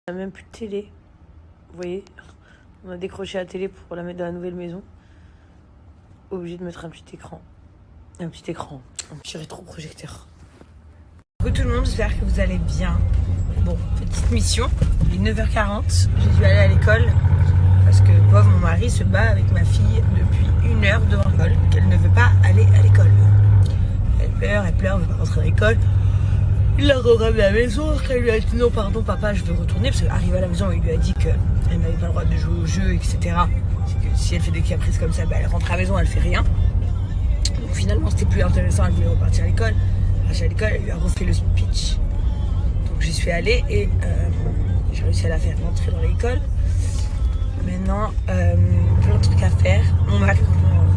On n'a même plus de télé. Vous voyez, on a décroché la télé pour la mettre dans la nouvelle maison. Obligé de mettre un petit écran. Un petit rétroprojecteur. Coucou tout le monde, j'espère que vous allez bien. Bon, petite mission, il est 9h40. J'ai dû aller à l'école parce que pauvre mon mari se bat avec ma fille depuis 1 heure devant l'école, qu'elle ne veut pas aller à l'école. Elle pleure, elle veut pas rentrer à l'école. Il l'a ramenée à la maison, elle lui a dit non pardon papa je veux retourner, parce qu'arrivé à la maison il lui a dit qu'elle n'avait pas le droit de jouer au jeu, etc. C'est que si elle fait des caprices comme ça, bah, elle rentre à la maison, elle fait rien. Donc finalement c'était plus intéressant, elle voulait repartir à l'école. À l'école, elle lui a refait le speech. Donc j'y suis allée et j'ai réussi à la faire rentrer dans l'école. Maintenant, plein de trucs à faire. Mon mari,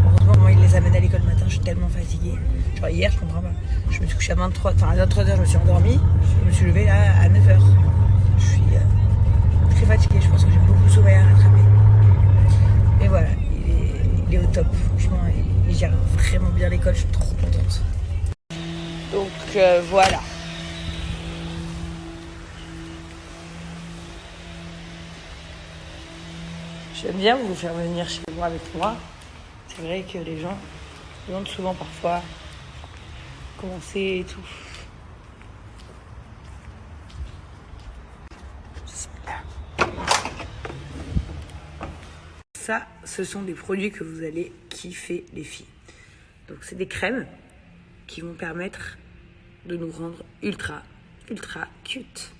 heureusement, moi, il les amène à l'école le matin, je suis tellement fatiguée. Genre hier, je comprends pas. Je me suis couchée à 23h, je me suis endormie. Je me suis levée là à 9h. Je suis très fatiguée, je pense que j'ai beaucoup de sommeil à rattraper. Et voilà, il est au top. Franchement, il gère vraiment bien l'école, je suis trop contente. Donc voilà. J'aime bien vous faire venir chez moi avec moi. C'est vrai que les gens demandent souvent parfois comment c'est et tout. Ça, ce sont des produits que vous allez kiffer les filles. Donc c'est des crèmes qui vont permettre de nous rendre ultra cute.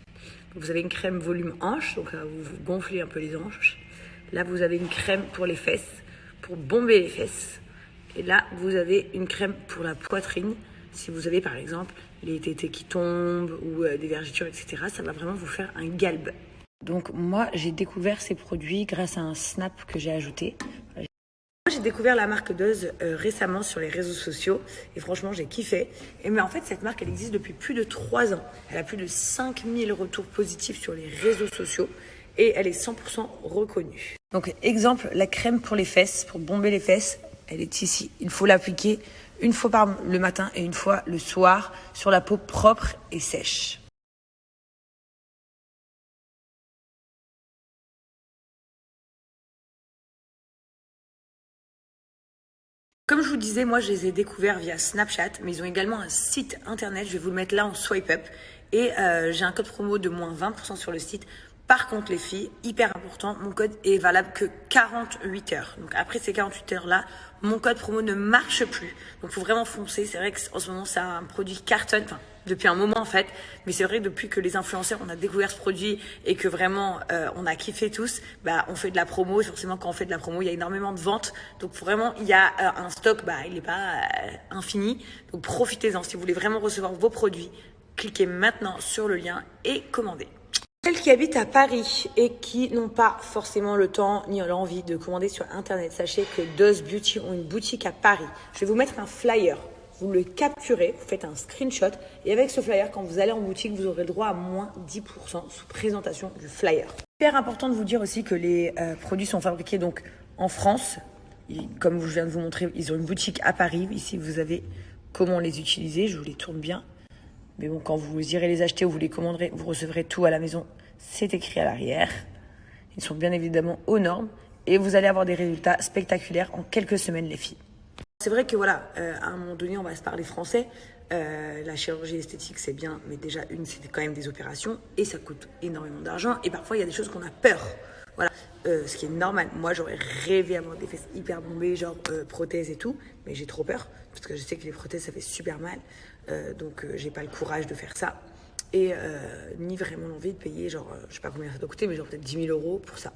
Donc vous avez une crème volume hanche, donc là vous gonflez un peu les hanches. Là vous avez une crème pour les fesses, pour bomber les fesses. Et là vous avez une crème pour la poitrine. Si vous avez par exemple les tétés qui tombent ou des vergetures, etc., ça va vraiment vous faire un galbe. Donc moi j'ai découvert ces produits grâce à un snap que j'ai ajouté. J'ai découvert la marque Deuze récemment sur les réseaux sociaux et franchement j'ai kiffé. Mais en fait cette marque elle existe depuis plus de 3 ans. Elle a plus de 5000 retours positifs sur les réseaux sociaux et elle est 100% reconnue. Donc exemple, la crème pour les fesses, pour bomber les fesses, elle est ici. Il faut l'appliquer une fois le matin et une fois le soir sur la peau propre et sèche. Comme je vous disais, moi je les ai découverts via Snapchat, mais ils ont également un site internet, je vais vous le mettre là en swipe up. Et j'ai un code promo de moins 20% sur le site. Par contre les filles, hyper important, mon code est valable que 48 heures. Donc après ces 48 heures là, mon code promo ne marche plus. Donc il faut vraiment foncer, c'est vrai qu'en ce moment c'est un produit qui cartonne, enfin depuis un moment en fait, mais c'est vrai que depuis que les influenceurs on a découvert ce produit et que vraiment on a kiffé tous, bah on fait de la promo et forcément quand on fait de la promo il y a énormément de ventes, donc vraiment il y a un stock, bah il n'est pas infini, donc profitez-en. Si vous voulez vraiment recevoir vos produits, cliquez maintenant sur le lien et commandez. Celles qui habitent à Paris et qui n'ont pas forcément le temps ni l'envie de commander sur internet, sachez que Deuze Beauty ont une boutique à Paris. Je vais vous mettre un flyer. Vous le capturez, vous faites un screenshot et avec ce flyer, quand vous allez en boutique, vous aurez le droit à moins 10% sous présentation du flyer. Hyper important de vous dire aussi que les produits sont fabriqués donc en France. Comme je viens de vous montrer, ils ont une boutique à Paris. Ici, vous avez comment les utiliser. Je vous les tourne bien. Mais bon, quand vous irez les acheter ou vous les commanderez, vous recevrez tout à la maison. C'est écrit à l'arrière. Ils sont bien évidemment aux normes. Et vous allez avoir des résultats spectaculaires en quelques semaines, les filles. C'est vrai que voilà, à un moment donné, on va se parler français. La chirurgie esthétique, c'est bien. Mais déjà, c'est quand même des opérations. Et ça coûte énormément d'argent. Et parfois, il y a des choses qu'on a peur. Voilà, ce qui est normal. Moi, j'aurais rêvé d'avoir des fesses hyper bombées, genre prothèses et tout. Mais j'ai trop peur. Parce que je sais que les prothèses, ça fait super mal. Donc j'ai pas le courage de faire ça et ni vraiment l'envie de payer genre je sais pas combien ça doit coûter mais genre peut-être 10 000 € pour ça.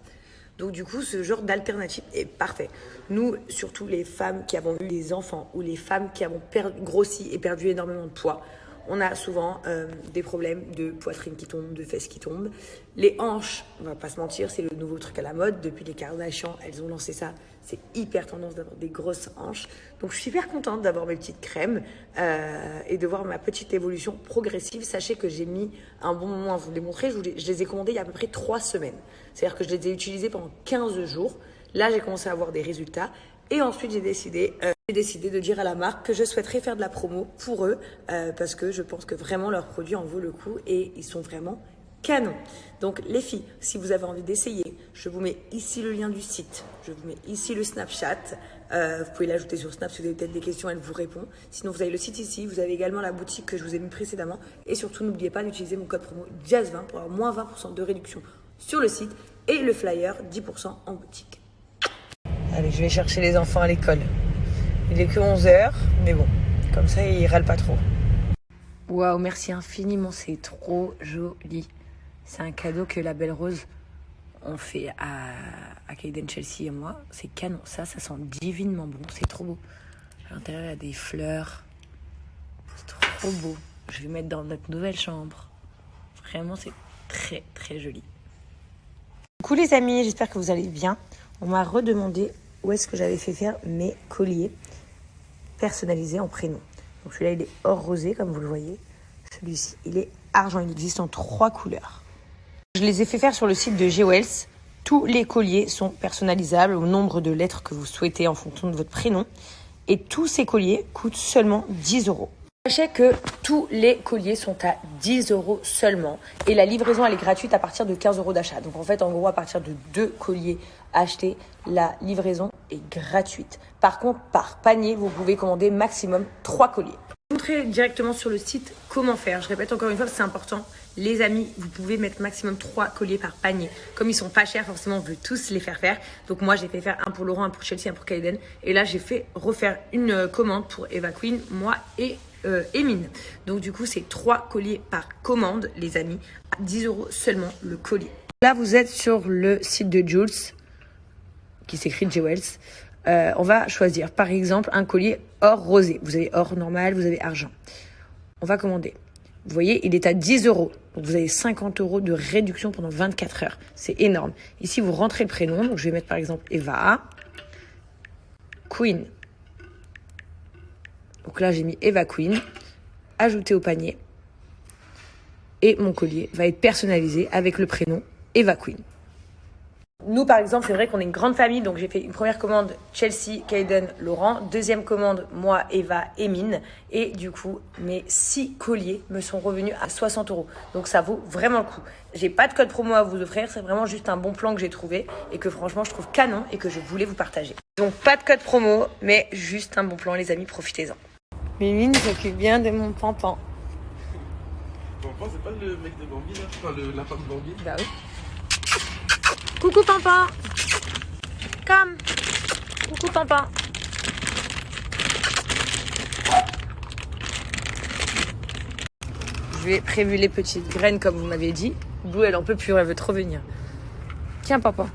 Donc du coup ce genre d'alternative est parfait. Nous surtout les femmes qui avons eu des enfants ou les femmes qui avons grossi et perdu énormément de poids, on a souvent des problèmes de poitrine qui tombe, de fesses qui tombent. Les hanches, on va pas se mentir, c'est le nouveau truc à la mode. Depuis les Kardashians, elles ont lancé ça. C'est hyper tendance d'avoir des grosses hanches. Donc je suis super contente d'avoir mes petites crèmes et de voir ma petite évolution progressive. Sachez que j'ai mis un bon moment à vous les montrer. Je les ai commandées il y a à peu près 3 semaines. C'est-à-dire que je les ai utilisées pendant 15 jours. Là, j'ai commencé à avoir des résultats. Et ensuite, j'ai décidé de dire à la marque que je souhaiterais faire de la promo pour eux parce que je pense que vraiment leur produit en vaut le coup et ils sont vraiment canon. Donc les filles, si vous avez envie d'essayer, je vous mets ici le lien du site, je vous mets ici le Snapchat, vous pouvez l'ajouter sur Snap si vous avez peut-être des questions, elle vous répond. Sinon vous avez le site ici, vous avez également la boutique que je vous ai mis précédemment et surtout n'oubliez pas d'utiliser mon code promo JAZZ20 pour avoir moins 20% de réduction sur le site et le flyer 10% en boutique. Allez, je vais chercher les enfants à l'école. Il est que 11h, mais bon, comme ça ils râlent pas trop. Waouh, merci infiniment, c'est trop joli. C'est un cadeau que la Belle Rose ont fait à Kayden, Chelsea et moi. C'est canon, ça sent divinement bon, c'est trop beau. À l'intérieur, il y a des fleurs. C'est trop beau. Je vais mettre dans notre nouvelle chambre. Vraiment, c'est très, très joli. Coucou les amis, j'espère que vous allez bien. On m'a redemandé où est-ce que j'avais fait faire mes colliers personnalisés en prénom. Donc celui-là, il est or rosé, comme vous le voyez. Celui-ci, il est argent. Il existe en 3 couleurs. Je les ai fait faire sur le site de G-Wells. Tous les colliers sont personnalisables au nombre de lettres que vous souhaitez en fonction de votre prénom. Et tous ces colliers coûtent seulement 10 €. Sachez que tous les colliers sont à 10 € seulement. Et la livraison, elle est gratuite à partir de 15 € d'achat. Donc en fait, en gros, à partir de 2 colliers achetés, la livraison est gratuite. Par contre, par panier, vous pouvez commander maximum 3 colliers. Je vais vous montrer directement sur le site comment faire. Je répète encore une fois que c'est important. Les amis, vous pouvez mettre maximum 3 colliers par panier. Comme ils sont pas chers, forcément, on veut tous les faire faire. Donc moi, j'ai fait faire un pour Laurent, un pour Chelsea, un pour Kayden. Et là, j'ai fait refaire une commande pour Eva Queen, moi et Emine. Donc du coup, c'est 3 colliers par commande, les amis. À 10 € seulement le collier. Là, vous êtes sur le site de Jules, qui s'écrit G-Wells. On va choisir, par exemple, un collier or rosé. Vous avez or normal, vous avez argent. On va commander. Vous voyez, il est à 10 €. Donc, vous avez 50 € de réduction pendant 24 heures. C'est énorme. Ici, vous rentrez le prénom. Donc, je vais mettre, par exemple, Eva. Queen. Donc là, j'ai mis Eva Queen. Ajouter au panier. Et mon collier va être personnalisé avec le prénom Eva Queen. Nous, par exemple, c'est vrai qu'on est une grande famille, donc j'ai fait une première commande Chelsea, Kayden, Laurent. Deuxième commande, moi, Eva, Emine. Et du coup, mes 6 colliers me sont revenus à 60 €. Donc ça vaut vraiment le coup. J'ai pas de code promo à vous offrir, c'est vraiment juste un bon plan que j'ai trouvé et que franchement, je trouve canon et que je voulais vous partager. Donc pas de code promo, mais juste un bon plan, les amis, profitez-en. Mimine s'occupe bien de mon pampan. Pampan, c'est pas le mec de Bambi, là? Enfin, le lapin de Bambi? Bah oui. Coucou Pampan. Come. Coucou Pampan. Je lui ai prévu les petites graines comme vous m'avez dit. Blue, elle en peut plus, elle veut trop venir. Tiens Pampan.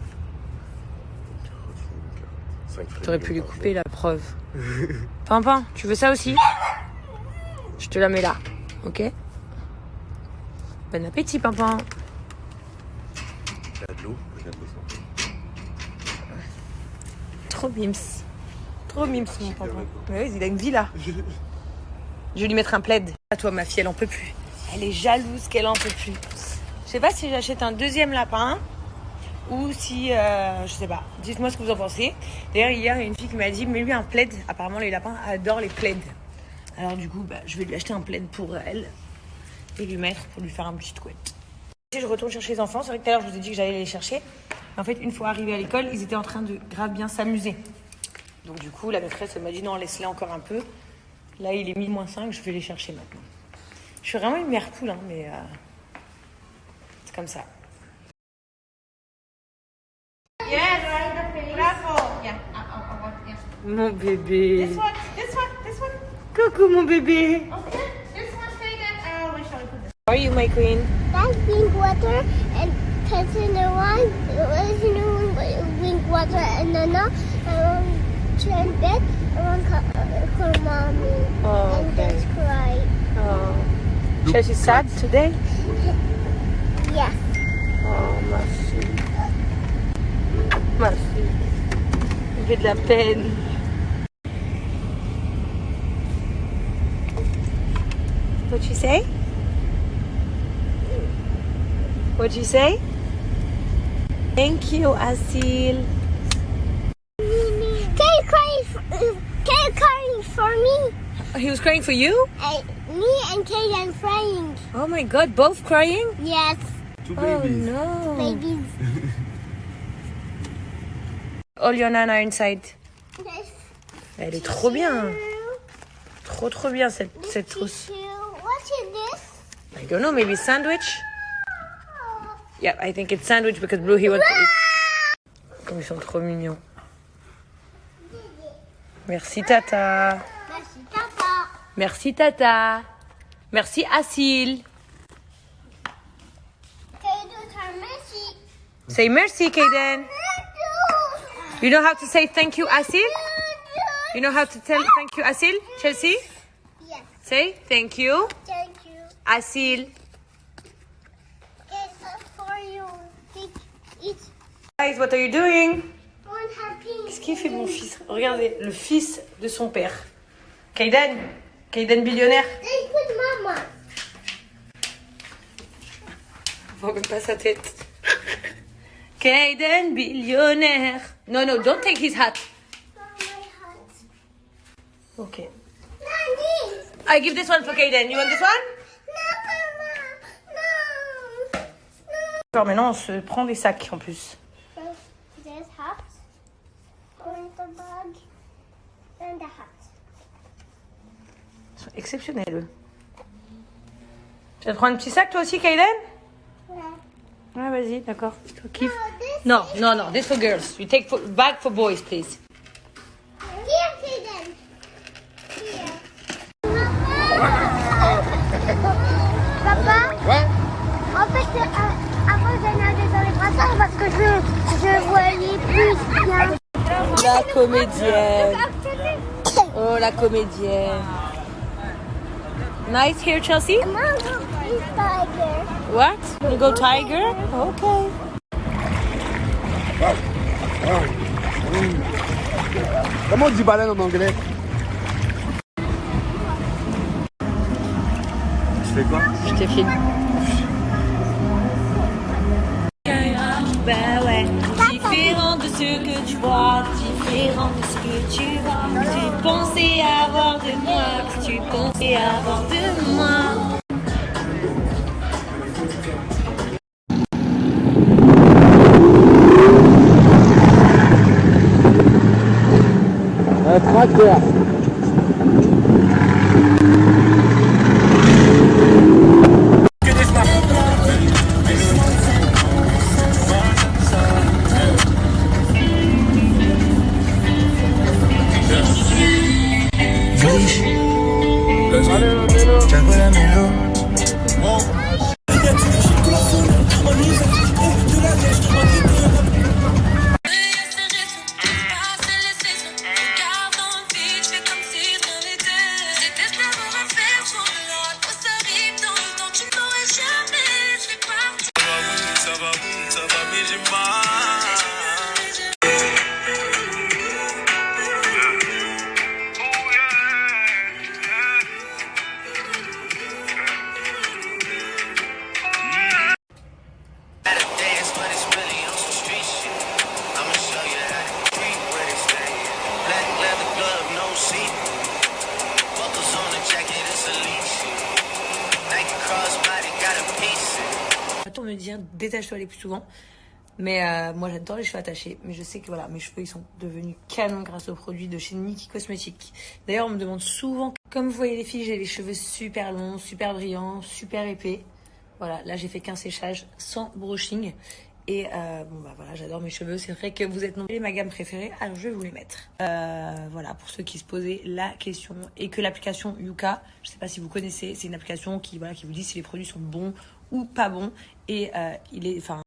T'aurais pu lui couper la preuve. Pampan, tu veux ça aussi? Je te la mets là, ok? Bon appétit Pampan. Il y a de l'eau, je viens de le sentir. Trop mims. Trop mims mon Pampan. Mais oui, il a une vie là. Je vais lui mettre un plaid. À toi ma fille, elle en peut plus. Elle est jalouse qu'elle en peut plus. Je sais pas si j'achète un deuxième lapin ou si, je sais pas. Dites-moi ce que vous en pensez. D'ailleurs, hier, il y a une fille qui m'a dit, mets-lui un plaid. Apparemment, les lapins adorent les plaids. Alors du coup, je vais lui acheter un plaid pour elle et lui mettre pour lui faire un petit couette. Je retourne chercher les enfants. C'est vrai que tout à l'heure, je vous ai dit que j'allais les chercher. En fait, une fois arrivés à l'école, ils étaient en train de grave bien s'amuser. Donc du coup, la maîtresse elle m'a dit non, laisse-les encore un peu. Là, il est 5:00, je vais les chercher maintenant. Je suis vraiment une mère poule, hein, mais c'est comme ça. Yes, bravo. Yeah, yeah. Mon bébé. This one. Coucou mon bébé. Okay, this one say that. Where shall we put this? How are you, my queen? That's pink water and container one. Pink water and then turn bed and call mommy Oh, and okay. just cry. Oh. She's sad today? Yes. Oh, ma fille. Ma fille. Il fait de la peine. What you say? What you say? Thank you, Asil. Can you cry for me? He was crying for you? Me and Kate are crying. Oh my god, both crying? Yes. Two babies. no. Babies. All your nana are inside. There's Elle est trop bien. Trop bien cette trousse. tissue. What is this? I don't know, maybe sandwich? Yeah, I think it's sandwich because Blue, he wants to eat. Comme ils sont trop mignons. Merci Tata. Merci, Papa. Merci Tata. Merci Asil. Can you do some merci? Say merci, Kaden. You know how to say thank you, Asil? You know how to tell thank you, Asil? Chelsea? Yes, Say thank you, thank you. Asil. It's for you. Eat. Guys, what are you doing? One happy. Qu'est-ce qu'il fait mon fils? Regardez, le fils de son père. Kaden billionnaire. They put Mama. On voit même pas sa tête. Kaden billionnaire. No, don't take his hat. Oh, my heart. Okay. Nanny. I give this one for Kaden. You want this one? No, Mama. No. Alors maintenant, on se prend des sacs en plus. There's hat. And the bag. And the hat. Ils sont exceptionnels, eux. Tu vas te prendre un petit sac toi aussi, Kaden? Yeah. Ouais, vas-y, d'accord. Toi, kiffe. No, No, this for girls. You take bag for boys, please. Here, Kaden. Here. Papa. Ouais. En fait, avant je nageais dans les brassards parce que je voyais plus bien. La comédienne. Oh, la comédienne. Nice here, Chelsea. Mom, this tiger. What? You go tiger? Okay. Comment on dit baleine en anglais? Tu fais quoi? Je te filme. Bah ouais. Différent de ce que tu vois, différent de ce que tu vois. Tu pensais avoir de moi, que tu pensais avoir de moi. Un tracteur. On me dit détache-toi les plus souvent, mais moi j'adore les cheveux attachés, mais je sais que voilà, mes cheveux ils sont devenus canons grâce aux produits de chez Nikki Cosmetics. D'ailleurs on me demande souvent, comme vous voyez les filles, j'ai les cheveux super longs, super brillants, super épais. Voilà, là j'ai fait qu'un séchage sans brushing et bon bah voilà, j'adore mes cheveux. C'est vrai que vous êtes nombreux, ma gamme préférée, alors je vais vous les mettre. Voilà, pour ceux qui se posaient la question, et que l'application Yuka, je sais pas si vous connaissez, c'est une application qui voilà, qui vous dit si les produits sont bons ou pas bons, et il est, enfin